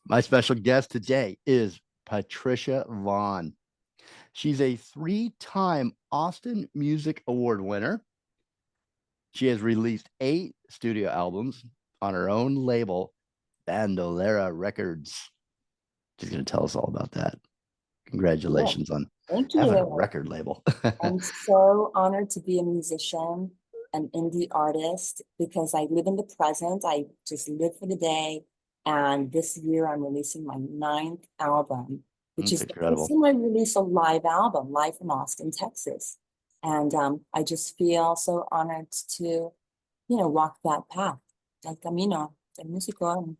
My special guest today is Patricia Vonne. She's a three-time Austin Music Award winner. She has released 8 studio albums on her own label, Bandolera Records. She's going to tell us all about that. Yeah, Congratulations on thank having a you. record label. I'm so honored to be a musician, an indie artist, because I live in the present. I just live for the day. And this year I'm releasing my 9th album, which It's is the first incredible. time I release a live album, live from Austin, Texas. And I just feel so honored to, walk that path, el camino del músico.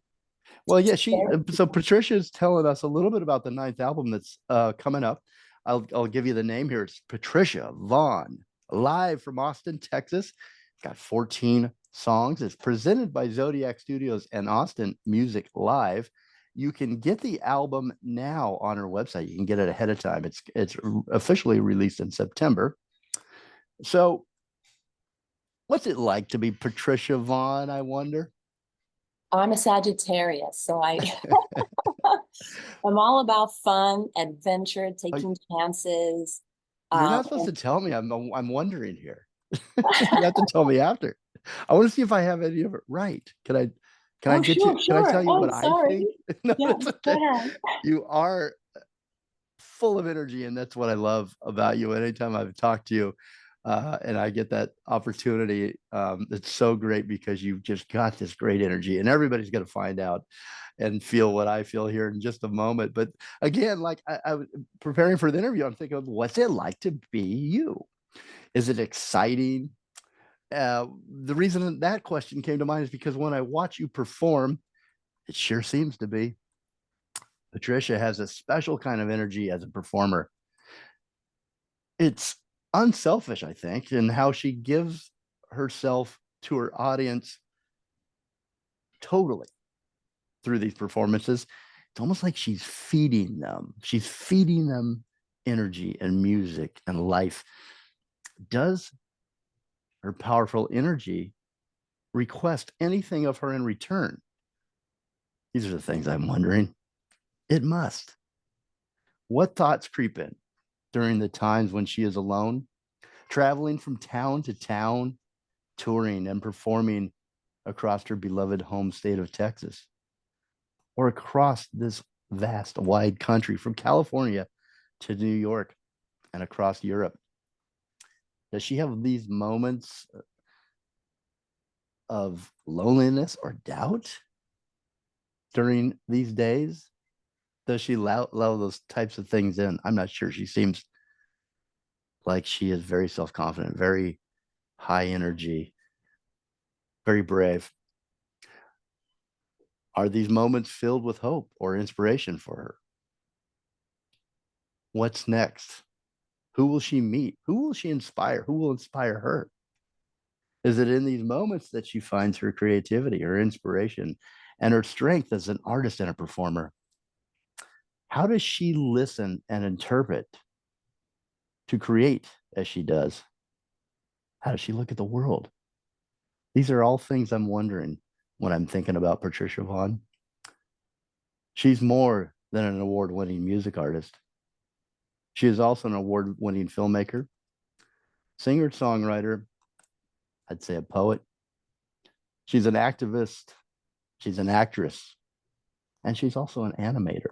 Well, yeah, so Patricia is telling us a little bit about the 9th album that's coming up. I'll give you the name here. It's Patricia Vonne, live from Austin, Texas. Got 14 songs. It's presented by Zodiac Studios and Austin Music Live. You can get the album now on her website. You can get it ahead of time. It's officially released in September. So, what's it like to be Patricia Vonne, I wonder? I'm a Sagittarius, so I'm all about fun, adventure, taking chances. You're Um, not supposed to tell me. I'm wondering here. You have to tell me after. I want to see if I have any of it right. Can I oh, get you? sure, Can I sure. tell you Oh, what I think? sorry. No, Yeah, it's go okay. ahead. You are full of energy, and that's what I love about you. Anytime I've talked to you, and I get that opportunity, it's so great because you've just got this great energy, and everybody's going to find out and feel what I feel here in just a moment. But again, like I was preparing for the interview, I'm thinking, what's it like to be you? Is it exciting? The reason that question came to mind is because when I watch you perform, it sure seems to be. Patricia has a special kind of energy as a performer. It's unselfish, I think, in how she gives herself to her audience totally through these performances. It's almost like she's feeding them. She's feeding them energy and music and life. Does her powerful energy request anything of her in return? These are the things I'm wondering. It must. What thoughts creep in during the times when she is alone, traveling from town to town, touring and performing across her beloved home state of Texas, or across this vast, wide country from California to New York and across Europe? Does she have these moments of loneliness or doubt during these days? Does she allow those types of things in? I'm not sure. She seems like she is very self confident, very high energy, very brave. Are these moments filled with hope or inspiration for her? What's next? Who will she meet? Who will she inspire? Who will inspire her? Is it in these moments that she finds her creativity, her inspiration, and her strength as an artist and a performer? How does she listen and interpret to create as she does? How does she look at the world? These are all things I'm wondering when I'm thinking about Patricia Vonne. She's more than an award winning music artist. She is also an award winning filmmaker, singer songwriter, I'd say a poet. She's an activist, she's an actress, and she's also an animator.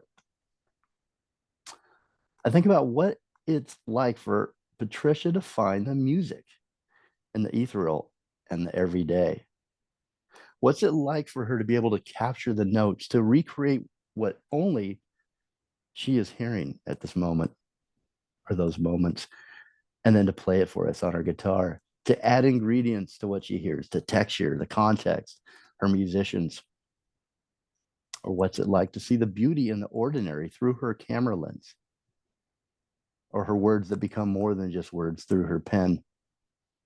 I think about what it's like for Patricia to find the music and the ethereal and the everyday. What's it like for her to be able to capture the notes, to recreate what only she is hearing at this moment or those moments, and then to play it for us on her guitar, to add ingredients to what she hears, the texture, the context, her musicians? Or what's it like to see the beauty in the ordinary through her camera lens, or her words that become more than just words through her pen,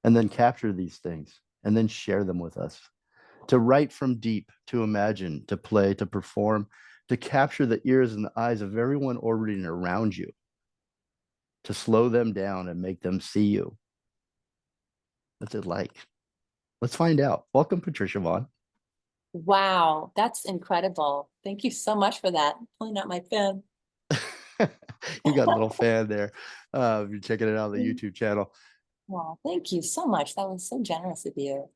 and then capture these things and then share them with us? To write from deep, to imagine, to play, to perform, to capture the ears and the eyes of everyone orbiting around you, to slow them down and make them see you. What's it like? Let's find out. Welcome, Patricia Vonne. Wow, that's incredible. Thank you so much for that. Pulling out my pen. You got a little fan there. You're checking it out on the YouTube channel. Well, thank you so much. That was so generous of you.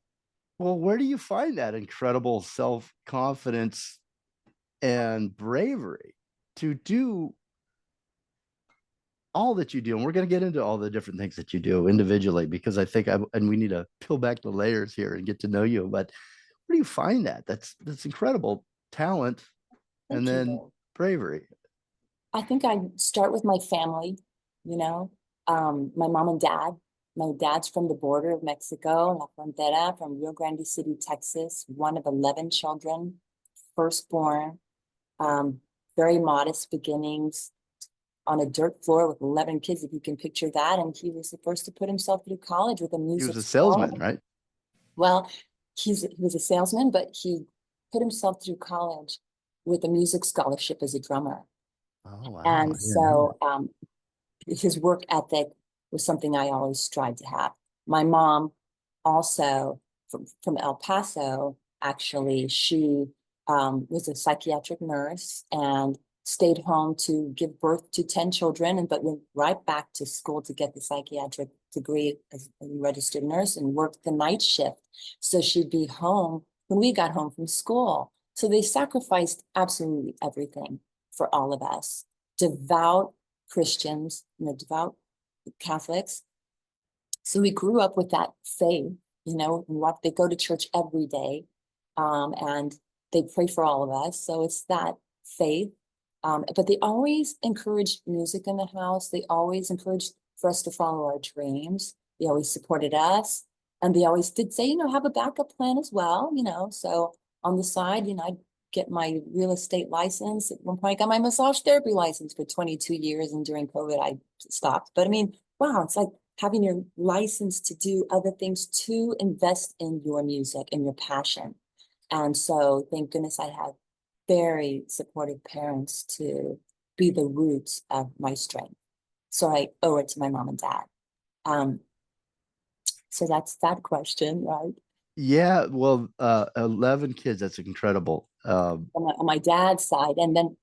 Well, where do you find that incredible self-confidence and bravery to do all that you do? And we're going to get into all the different things that you do individually, because I think and we need to peel back the layers here and get to know you. But where do you find that? That's incredible talent and Thank then you. bravery. I think I start with my family, you know, my mom and dad. My dad's from the border of Mexico, La Frontera, from Rio Grande City, Texas, one of 11 children, firstborn, um, very modest beginnings on a dirt floor with 11 kids, if you can picture that. And he was the first to put himself through college with a He was music a salesman, school. right? Well, he was a salesman, but he put himself through college with a music scholarship as a drummer. Oh, wow. And I didn't know that. so his work ethic was something I always strive to have. My mom also from El Paso, actually, she was a psychiatric nurse and stayed home to give birth to 10 children, and but went right back to school to get the psychiatric degree as a registered nurse and worked the night shift. So she'd be home when we got home from school. So they sacrificed absolutely everything for all of us. Devout Christians, devout Catholics. So we grew up with that faith, they go to church every day, and they pray for all of us. So it's that faith. But they always encouraged music in the house. They always encouraged for us to follow our dreams. They always supported us. And they always did say, have a backup plan as well, So on the side, I'd get my real estate license. At one point, I got my massage therapy license for 22 years. And during COVID, I stopped. But I mean, wow, it's like having your license to do other things to invest in your music and your passion. And so thank goodness I had very supportive parents to be the roots of my strength. So I owe it to my mom and dad. Um, so that's that question, right? Yeah, well, 11 kids, that's incredible. On my dad's side, and then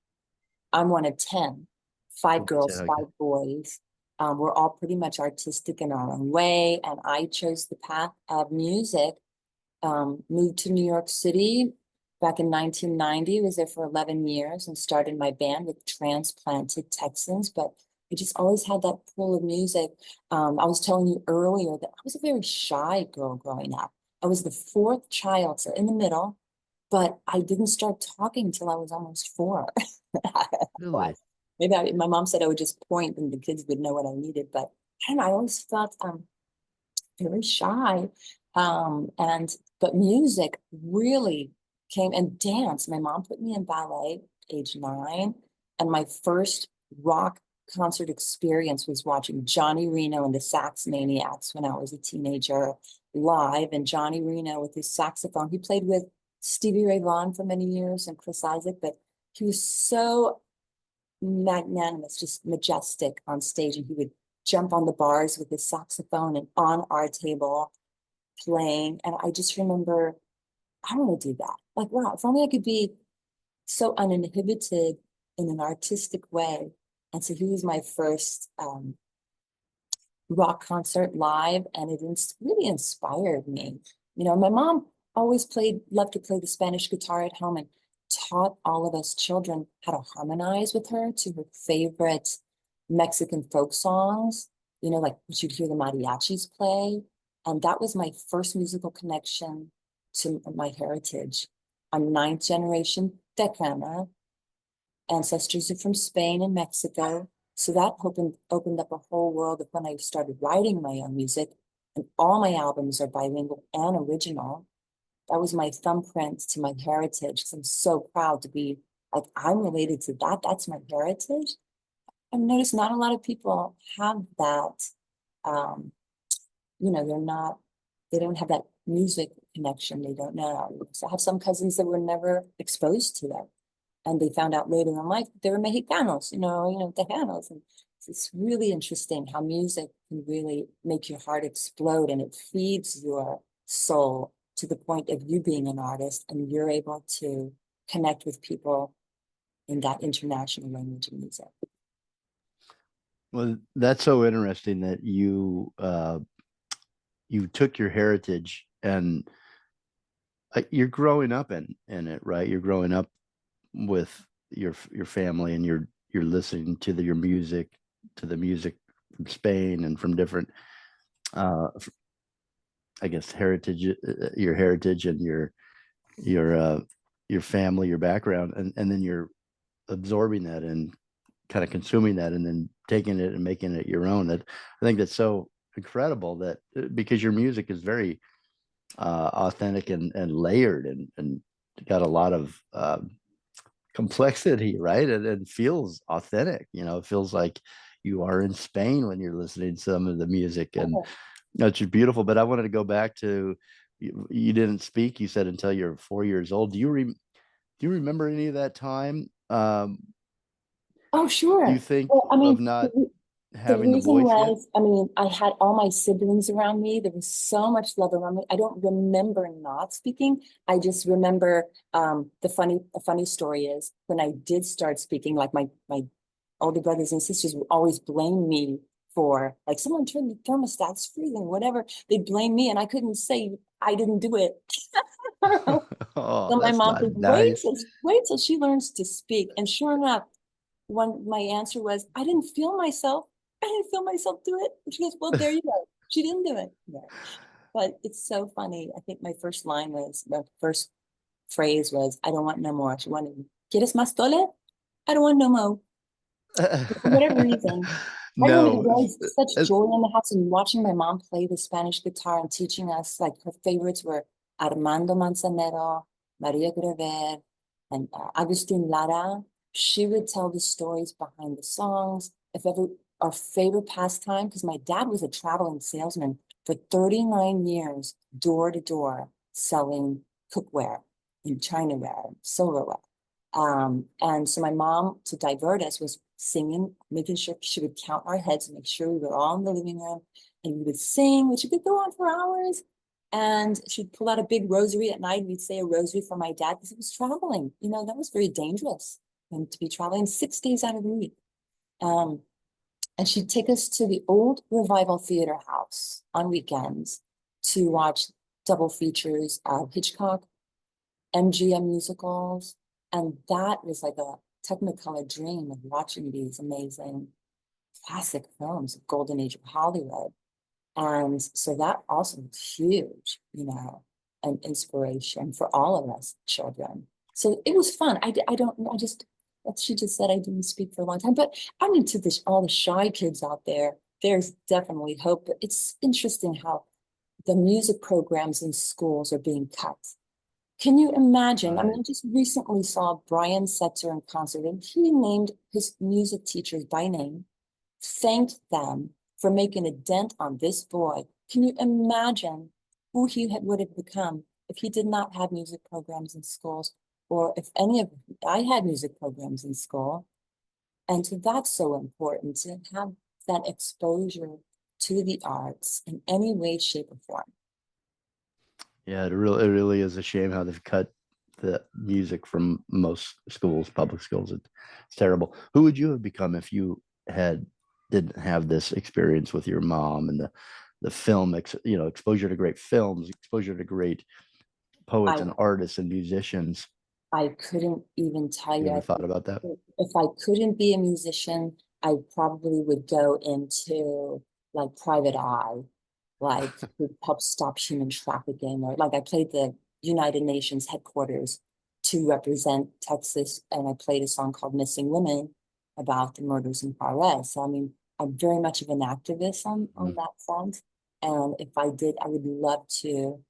I'm one of 10, five girls, Okay. five boys. We're all pretty much artistic in our own way, and I chose the path of music. Moved to New York City back in 1990, was there for 11 years and started my band with transplanted Texans, but I just always had that pull of music. I was telling you earlier that I was a very shy girl growing up. I was the fourth child, so in the middle, but I didn't start talking until I was almost 4. Really? My mom said I would just point and the kids would know what I needed, but I don't know, I always felt very shy. But music really came, and dance. My mom put me in ballet age 9, and my first rock concert experience was watching Johnny Reno and the Sax Maniacs when I was a teenager live. And Johnny Reno with his saxophone, he played with Stevie Ray Vaughan for many years and Chris Isaac, but he was so magnanimous, just majestic on stage, and he would jump on the bars with his saxophone and on our table playing. And I just remember, I want to do that. Like, wow, if only I could be so uninhibited in an artistic way. And so he was my first rock concert live, and it really inspired me. My mom always loved to play the Spanish guitar at home and taught all of us children how to harmonize with her to her favorite Mexican folk songs, like you'd hear the mariachis play. And that was my first musical connection to my heritage. I'm ninth generation Tejana. Ancestors are from Spain and Mexico. So that opened up a whole world of when I started writing my own music. And all my albums are bilingual and original. That was my thumbprint to my heritage. I'm so proud to be like, I'm related to that. That's my heritage. I've noticed not a lot of people have that. Um, they don't have that music connection. They don't know. So I have some cousins that were never exposed to that. And they found out later in life that they were Mexicanos, Tejanos. And it's really interesting how music can really make your heart explode, and it feeds your soul to the point of you being an artist and you're able to connect with people in that international language of music. Well, that's so interesting that you took your heritage and you're growing up in it, right? You're growing up with your family, and you're listening to your music, to the music from Spain and from different I guess heritage, your heritage and your family, your background, and then you're absorbing that and kind of consuming that, and then taking it and making it your own. That, I think that's so incredible, that because your music is very authentic and layered, and got a lot of complexity, right? And feels authentic. It feels like you are in Spain when you're listening to some of the music, and that's beautiful. But I wanted to go back to, you didn't speak, you said, until you're 4 years old. Do you remember any of that time? Oh, sure. Do you think Well, I mean, of not the having the reason voice yet? was, I mean, I had all my siblings around me. There was so much love around me. I don't remember not speaking. I just remember a funny story is when I did start speaking, like my older brothers and sisters would always blame me for, like, someone turned the thermostat, it's freezing, whatever. They'd blame me and I couldn't say I didn't do it. Oh, So my that's mom not said, nice. wait till she learns to speak. And sure enough, when my answer was, I didn't feel myself. I didn't feel myself do it. And she goes, well, there you go. She didn't do it. Yeah. But it's so funny. I think my first phrase was, I don't want no more. She wanted, ¿Quieres más tole? I don't want no more. For whatever reason, I remember there No, was such joy in the house, and watching my mom play the Spanish guitar and teaching us, like, her favorites were Armando Manzanero, Maria Grever, and Agustin Lara. She would tell the stories behind the songs. If ever our favorite pastime, because my dad was a traveling salesman for 39 years, door to door, selling cookware and chinaware, silverware. And so my mom, to divert us, was singing, making sure she would count our heads and make sure we were all in the living room, and we would sing, which could go on for hours. And she'd pull out a big rosary at night. We'd say a rosary for my dad because he was traveling. That was very dangerous, and to be traveling 6 days out of the week. And she'd take us to the old Revival Theater House on weekends to watch double features of Hitchcock, MGM musicals. And that was like a Technicolor dream of watching these amazing classic films of golden age of Hollywood. And so that also was huge, an inspiration for all of us children. So it was fun. She just said I didn't speak for a long time, but I mean, to all the shy kids out there, there's definitely hope. But it's interesting how the music programs in schools are being cut. Can you imagine? I mean, I just recently saw Brian Setzer in concert, and he named his music teachers by name, thanked them for making a dent on this boy. Can you imagine who he would have become if he did not have music programs in schools, or if I had music programs in school? And so that's so important, to have that exposure to the arts in any way, shape, or form. Yeah, it really is a shame how they've cut the music from most schools, public schools. It's terrible. Who would you have become if you didn't have this experience with your mom and the film, exposure to great films, exposure to great poets and artists and musicians? I couldn't even tell You you. ever thought about that? If I couldn't be a musician, I probably would go into, like, private eye, like to help stop human trafficking, or like I played the United Nations headquarters to represent Texas, and I played a song called Missing Women about the murders in Juarez. So I mean, I'm very much of an activist on that front. And if I did, I would love to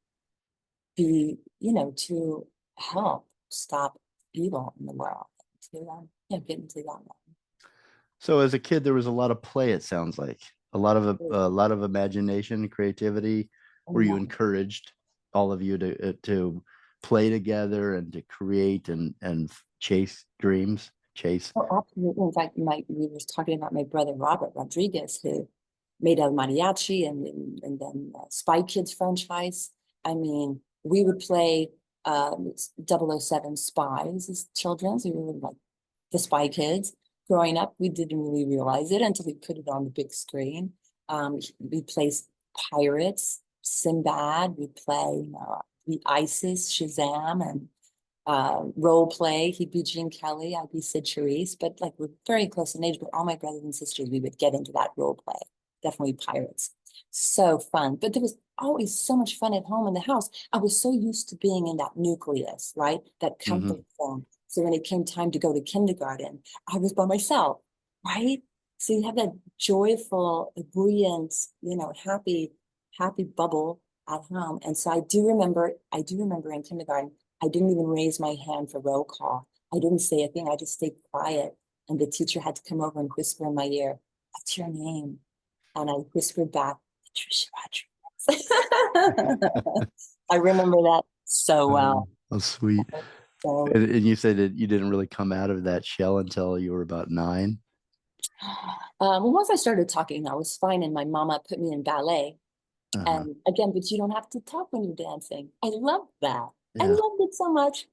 be, to help stop evil in the world, to get into that one. So as a kid, there was a lot of play, it sounds like. A lot of imagination, creativity. Were you encouraged, all of you, to play together and to create and chase dreams? Oh, absolutely. In fact, we were talking about my brother Robert Rodriguez, who made El Mariachi and then Spy Kids franchise. I mean, we would play 007 spies as children. So we were like the Spykids. Growing up, we didn't really realize it until we put it on the big screen. We play pirates, Sinbad. We play the ISIS, Shazam, and role play. He'd be Gene Kelly, I'd be Sid Charisse, but like we're very close in age, but all my brothers and sisters, we would get into that role play. Definitely pirates. So fun. But there was always so much fun at home in the house. I was so used to being in that nucleus, right? That comfort zone. So when it came time to go to kindergarten, I was by myself, right? So you have that joyful, buoyant, happy bubble at home. And so I do remember in kindergarten, I didn't even raise my hand for roll call. I didn't say a thing. I just stayed quiet. And the teacher had to come over and whisper in my ear, "What's your name?" And I whispered back, "Patricia Rodriguez." I remember that so well. Oh, sweet. So, And you said that you didn't really come out of that shell until you were about 9. well, once I started talking, I was fine. And my mama put me in ballet. Uh-huh. And again, but you don't have to talk when you're dancing. I love that. I Yeah. loved it so much.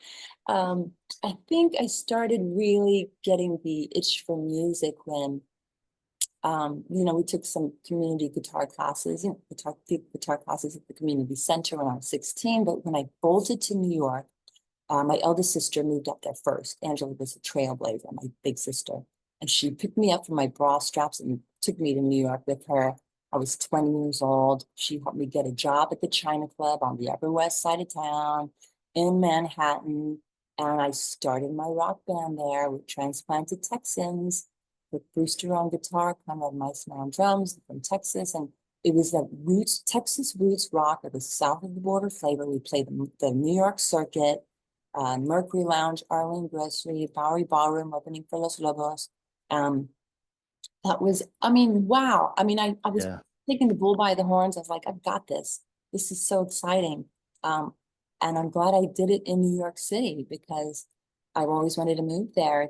I think I started really getting the itch for music when, we took some community guitar classes, guitar classes at the community center when I was 16. But when I bolted to New York, my eldest sister moved up there first. Angela was a trailblazer, my big sister. And she picked me up from my bra straps and took me to New York with her. I was 20 years old. She helped me get a job at the China Club on the Upper West Side of town in Manhattan. And I started my rock band there with Transplanted Texans, with Brewster on guitar, Conrad Meissner on drums from Texas. And it was that Texas roots rock of the south of the border flavor. We played the New York circuit, Mercury Lounge, Arlene Grocery, Bowery Ballroom, opening for Los Lobos. That was, wow. I was taking the bull by the horns. I was like, I've got this. This is so exciting. And I'm glad I did it in New York City because I've always wanted to move there. I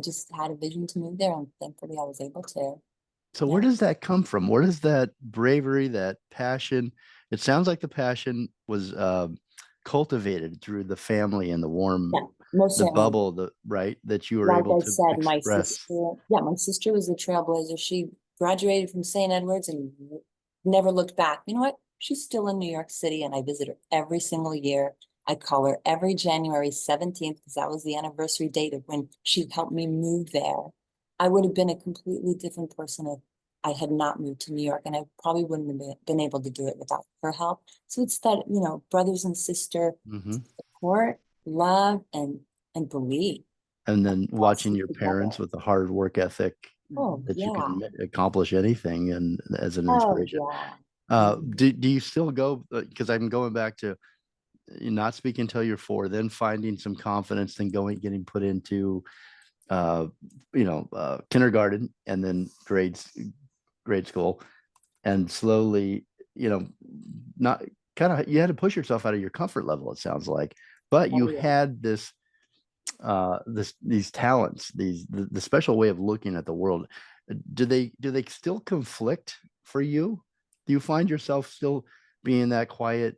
just had a vision to move there, and thankfully I was able to. So where does that come from? Where does that bravery, that passion? It sounds like the passion was cultivated through the family and the warm, Yeah, most the certainly. bubble, right, that you were Like able I to said, express. my sister was a trailblazer. She graduated from St. Edward's and never looked back. You know what? She's still in New York City, and I visit her every single year. I call her every January 17th because that was the anniversary date of when she helped me move there. I would have been a completely different person if I had not moved to New York, and I probably wouldn't have been able to do it without her help. So it's that, brothers and sister support, love, and belief. And then All watching your together. parents with the hard work ethic Oh, that you yeah. can accomplish anything and as an Oh, inspiration. yeah. Do you still go? Because I'm going back to not speaking until you're 4, then finding some confidence, then getting put into kindergarten and then grade school, and slowly, not kind of, you had to push yourself out of your comfort level, it sounds like, but Oh, you yeah. had these talents, the special way of looking at the world. Do they still conflict for you? Do you find yourself still being that quiet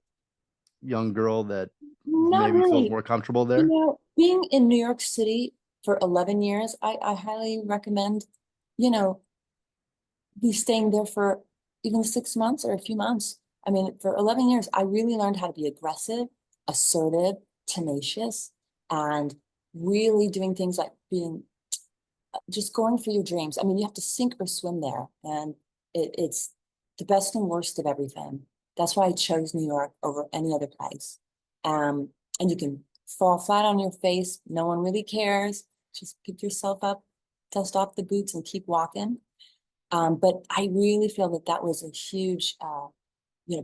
young girl that Not maybe feels really. more comfortable there? Being in New York City for 11 years, I highly recommend, you know, be staying there for even 6 months or a few months. For 11 years, I really learned how to be aggressive, assertive, tenacious, and really doing things like being just going for your dreams. You have to sink or swim there, and it's the best and worst of everything. That's why I chose New York over any other place. And you can fall flat on your face. No one really cares. Just pick yourself up, dust off the boots, and keep walking. But I really feel that was a huge,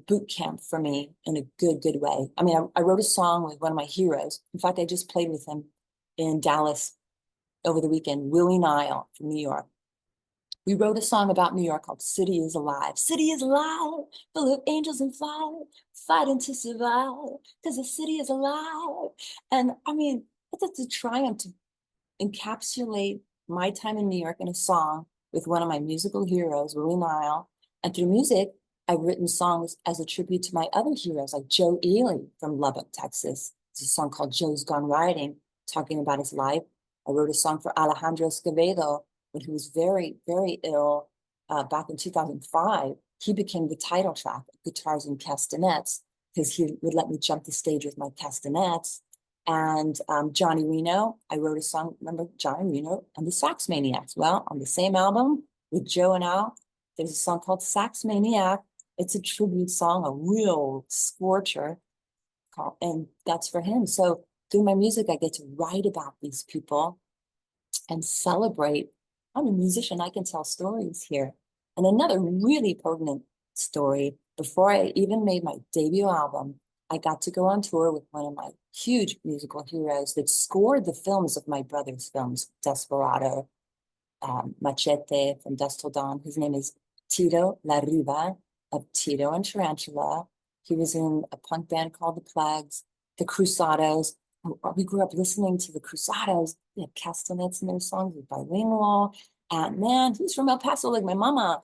boot camp for me in a good way. I wrote a song with one of my heroes. In fact, I just played with him in Dallas over the weekend, Willie Nile from New York. We wrote a song about New York called City is Alive. City is alive, full of angels and fire, fighting to survive, because the city is alive. And that's a triumph to encapsulate my time in New York in a song with one of my musical heroes, Willie Nile. And through music, I've written songs as a tribute to my other heroes, like Joe Ely from Lubbock, Texas. It's a song called Joe's Gone Riding, talking about his life. I wrote a song for Alejandro Escovedo when he was very, very ill back in 2005. He became the title track of Guitars and Castanets because he would let me jump the stage with my castanets. And Johnny Reno, I wrote a song, remember Johnny Reno and the Sax Maniacs? Well, on the same album with Joe and Al, there's a song called Sax Maniac. It's a tribute song, a real scorcher, and that's for him. So through my music, I get to write about these people and celebrate. I'm a musician, I can tell stories here. And another really pertinent story, before I even made my debut album, I got to go on tour with one of my huge musical heroes that scored the films of my brother's films, Desperado, Machete, From Dusk Till Dawn. His name is Tito La Riva of Tito and Tarantula. He was in a punk band called The Plagues, The Cruzados. We grew up listening to The Cruzados. They had castanets in their songs, with bilingual. And man, he's from El Paso, like my mama.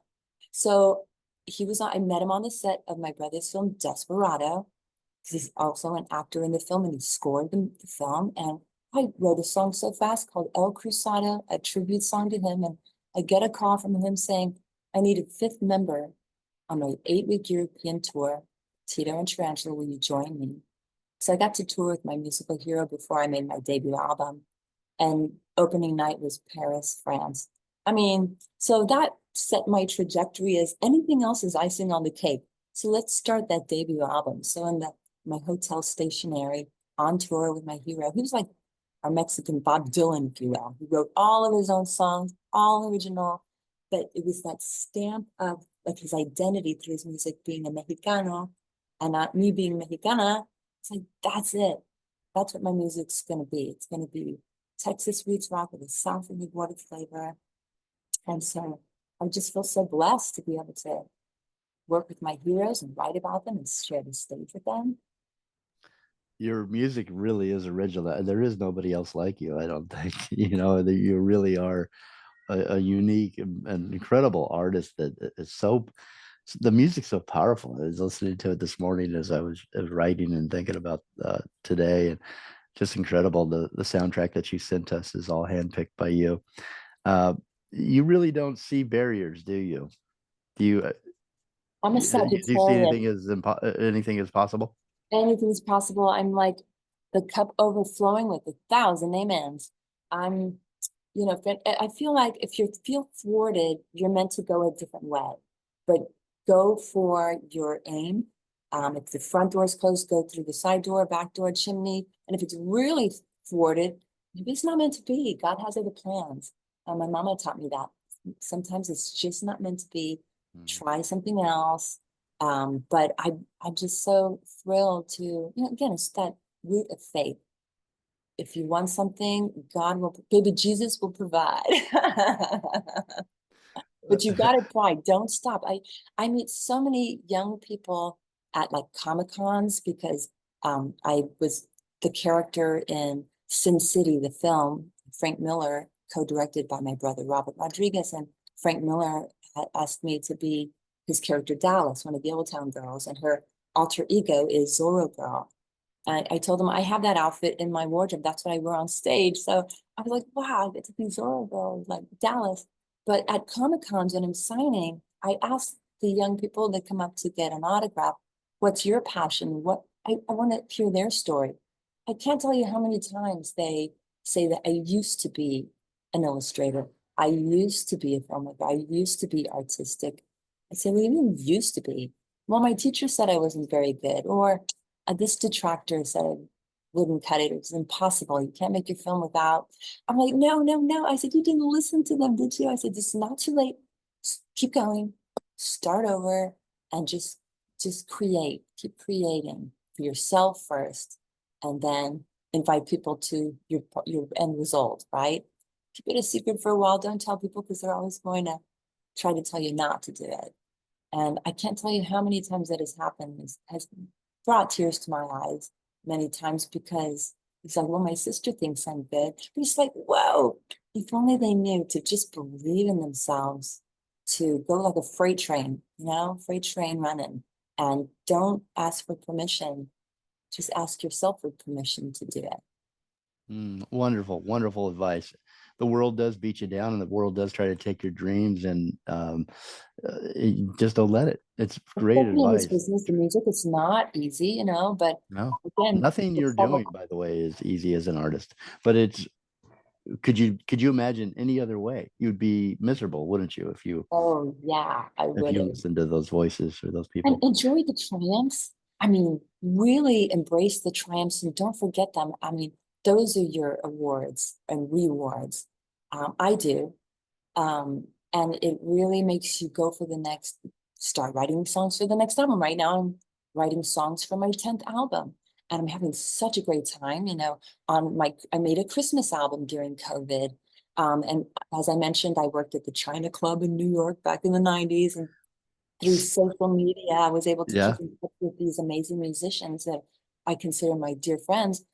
So I met him on the set of my brother's film, Desperado. He's also an actor in the film, and he scored the film. And I wrote a song so fast called El Cruzado, a tribute song to him. And I get a call from him saying, I need a fifth member on my 8-week European tour. Tito and Tarantula, will you join me? So I got to tour with my musical hero before I made my debut album. And opening night was Paris, France. I mean, so that set my trajectory as anything else is icing on the cake. So let's start that debut album. So in my hotel stationery on tour with my hero, he was like our Mexican Bob Dylan, if you will. He wrote all of his own songs, all original, but it was that stamp of like his identity through his music being a Mexicano and not me being Mexicana. It's like, that's it. That's what my music's going to be. It's going to be Texas roots rock with a South and water flavor. And so I just feel so blessed to be able to work with my heroes and write about them and share the stage with them. Your music really is original. There is nobody else like you, I don't think. That you really are a unique and incredible artist that is so, the music's so powerful. I was listening to it this morning as I was writing and thinking about today, and just incredible. The soundtrack that you sent us is all handpicked by you. You really don't see barriers, do you? Do you? I'm a Do you see Sagittarius. anything as possible? Anything's possible. I'm like the cup overflowing with 1,000 amens. I'm, I feel like if you feel thwarted, you're meant to go a different way, but go for your aim. If the front door is closed, go through the side door, back door, chimney. And if it's really thwarted, maybe it's not meant to be. God has other plans. My mama taught me that. Sometimes it's just not meant to be. Try something else. But I'm just so thrilled to, again, it's that root of faith. If you want something, baby Jesus will provide. But you got to try. Don't stop. I meet so many young people at like Comic-Cons because I was the character in Sin City, the film, Frank Miller, co-directed by my brother Robert Rodriguez, and Frank Miller had asked me to be his character Dallas, one of the Old Town girls, and her alter ego is Zorro Girl. And I told him I have that outfit in my wardrobe. That's what I wear on stage. So I was like, wow, I get to be Zorro Girl, like Dallas. But at Comic-Cons when I'm signing, I ask the young people that come up to get an autograph, what's your passion? I want to hear their story. I can't tell you how many times they say that I used to be an illustrator. I used to be a filmmaker. I used to be artistic. I say, well, you mean used to be? Well, my teacher said I wasn't very good, or this detractor said I wouldn't cut it. It's impossible. You can't make your film without. I'm like, no, no, no. I said, you didn't listen to them, did you? I said, it's not too late. Just keep going, start over, and just create. Keep creating for yourself first, and then invite people to your end result, right? Keep it a secret for a while. Don't tell people because they're always going to try to tell you not to do it. And I can't tell you how many times that has happened, has brought tears to my eyes many times, because it's like, well, my sister thinks I'm good. But it's like, whoa, if only they knew to just believe in themselves to go like a freight train, freight train running, and don't ask for permission. Just ask yourself for permission to do it. Wonderful, wonderful advice. The world does beat you down, and the world does try to take your dreams, and just don't let it. It's great Especially in this advice. business, the music, it's not easy, but No, again, nothing the you're doing, trouble. by the way, is easy as an artist. But it's could you imagine any other way? You'd be miserable, wouldn't you, Oh yeah, I if would you have. listen to those voices or those And people? enjoy the triumphs. I mean, really embrace the triumphs and don't forget them. I mean, those are your awards and rewards. I do. And it really makes you go for the next, start writing songs for the next album. Right now, I'm writing songs for my 10th album. And I'm having such a great time, I made a Christmas album during COVID. And as I mentioned, I worked at the China Club in New York back in the 90s. And through social media, I was able to Yeah. keep in touch with these amazing musicians that I consider my dear friends.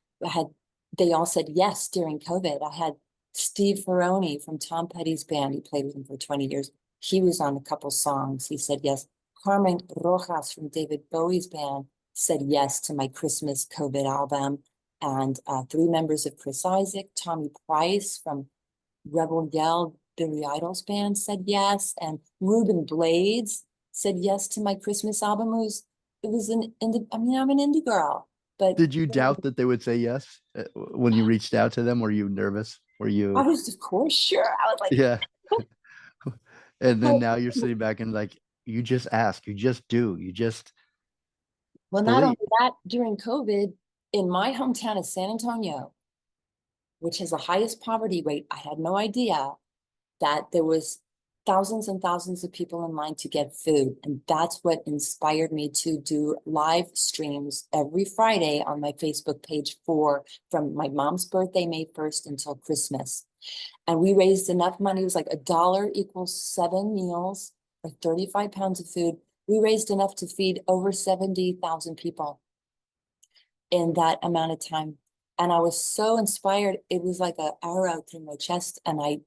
They all said yes during COVID. I had Steve Ferroni from Tom Petty's band. He played with him for 20 years. He was on a couple songs. He said yes. Carmen Rojas from David Bowie's band said yes to my Christmas COVID album. And three members of Chris Isaak, Tommy Price from Rebel Yell, Billy Idol's band said yes. And Ruben Blades said yes to my Christmas album. It was an indie, I mean, I'm an indie girl, but Did you doubt that they would say yes when you reached out to them? Were you nervous? Were I you, was, of course, sure. I was like, yeah. And then but, now you're sitting back and like, you just ask, you just do, you just well, not only believe. that, during COVID, in my hometown of San Antonio, which has the highest poverty rate, I had no idea that there was thousands and thousands of people in line to get food. And that's what inspired me to do live streams every Friday on my Facebook page from my mom's birthday, May 1st, until Christmas. And we raised enough money. It was like $1 equals 7 meals or 35 pounds of food. We raised enough to feed over 70,000 people in that amount of time. And I was so inspired. It was like an arrow through my chest. And I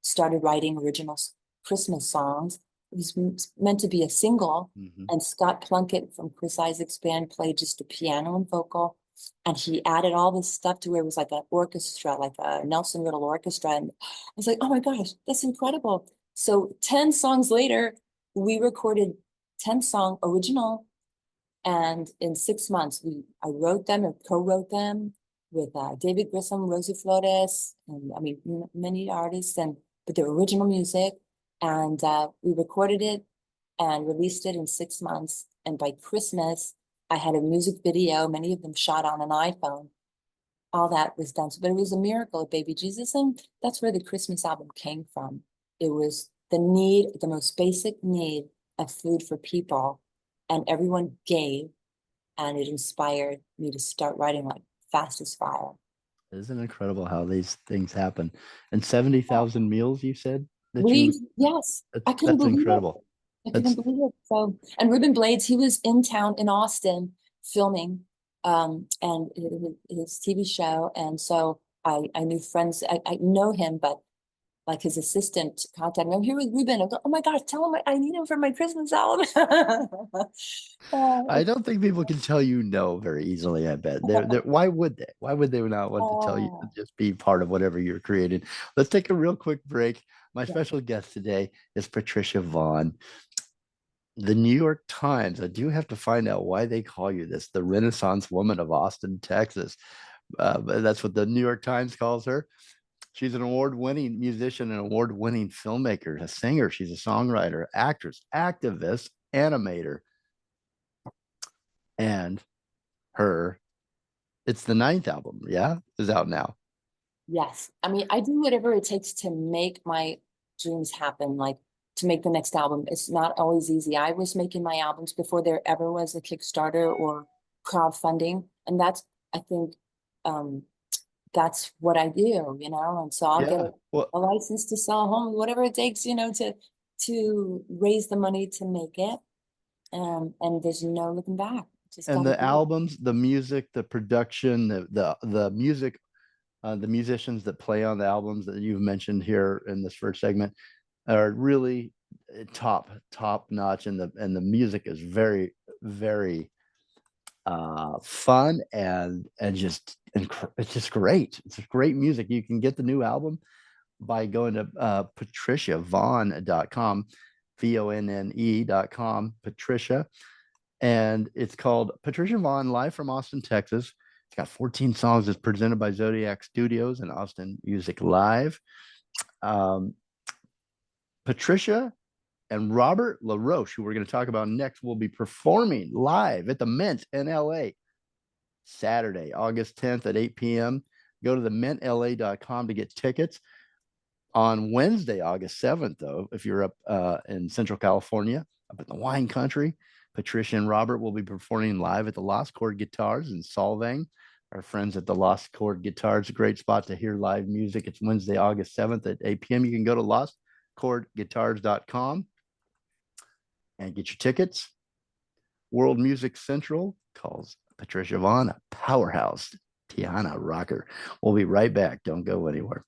started writing original Christmas songs. It was meant to be a single. Mhm. And Scott Plunkett from Chris Isaak's band played just a piano and vocal. And he added all this stuff to where it was like an orchestra, like a Nelson Riddle orchestra. And I was like, oh my gosh, that's incredible. So 10 songs later, we recorded 10-song original. And in 6 months, I wrote them and co-wrote them with David Grissom, Rosie Flores, and I mean, many artists, but the original music. And we recorded it and released it in 6 months. And by Christmas, I had a music video, many of them shot on an iPhone. All that was done. But it was a miracle of baby Jesus. And that's where the Christmas album came from. It was the most basic need of food for people. And everyone gave, and it inspired me to start writing like fast as fire. Isn't it incredible how these things happen? And 70,000 meals, you said that you, Yes, I couldn't that's believe it. incredible. I couldn't That's, believe it. So, and Ruben Blades, he was in town in Austin filming, and his TV show. And so I knew friends, I know him, but like his assistant contacted me. I'm here with Ruben. I go, oh my gosh, tell him I need him for my Christmas album. I don't think people can tell you no very easily, I bet. Why would they? Why would they not want to tell you to Oh, just be part of whatever you're creating? Let's take a real quick break. My yeah. special guest today is Patricia Vonne. The New York Times, I do have to find out why they call you this, the Renaissance woman of Austin, Texas. But that's what the New York Times calls her. She's an award-winning musician and award-winning filmmaker, a singer. She's a songwriter, actress, activist, animator, and her it's the ninth album, yeah, is out now. Yes. I mean, I do whatever it takes to make my dreams happen, like to make the next album. It's not always easy. I was making my albums before there ever was a Kickstarter or crowdfunding. And I think, um, that's what I do, and so I'll get Yeah, well, a license to sell a home, whatever it takes, to raise the money to make it. And there's no looking back. Just and gotta the do it. albums, the music, the production, the music, the musicians that play on the albums that you've mentioned here in this first segment are really top notch, and the music is very, very fun, and just it's just great. It's great music. You can get the new album by going to patriciavonne.com, VONNE.com, Patricia. And it's called Patricia Vonne Live from Austin, Texas. It's got 14 songs. It's presented by Zodiac Studios and Austin Music Live. Patricia and Robert LaRoche, who we're going to talk about next, will be performing live at the Mint in LA Saturday, August 10th at 8 p.m. Go to the mintla.com to get tickets. On Wednesday, August 7th, though, if you're up in Central California, up in the wine country, Patricia and Robert will be performing live at the Lost Chord Guitars in Solvang. Our friends at the Lost Chord Guitars, a great spot to hear live music. It's Wednesday, August 7th at 8 p.m. You can go to lostchordguitars.com and get your tickets. World Music Central calls Patricia Vonne a powerhouse Tiana rocker. We'll be right back. Don't go anywhere.